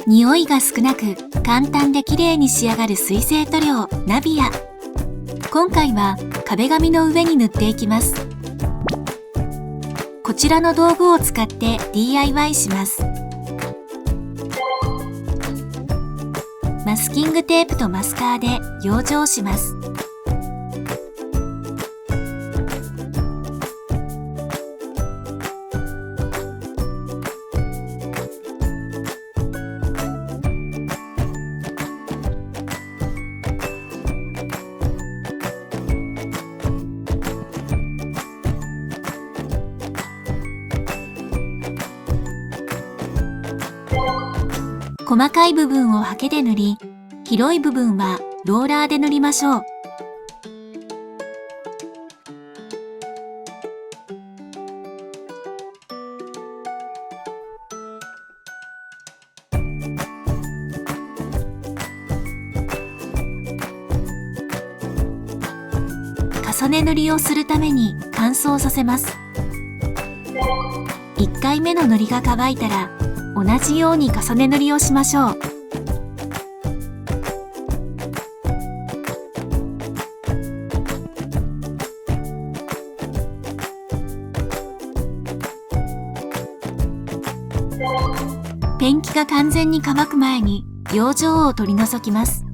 匂いが少なく簡単で綺麗に仕上がる水性塗料ナビア。今回は壁紙の上に塗っていきます。こちらの道具を使って DIY します。マスキングテープとマスカーで養生します。細かい部分をハケで塗り、広い部分はローラーで塗りましょう。重ね塗りをするために乾燥させます。1回目の塗りが乾いたら、同じように重ね塗りをしましょう。ペンキが完全に乾く前に養生を取り除きます。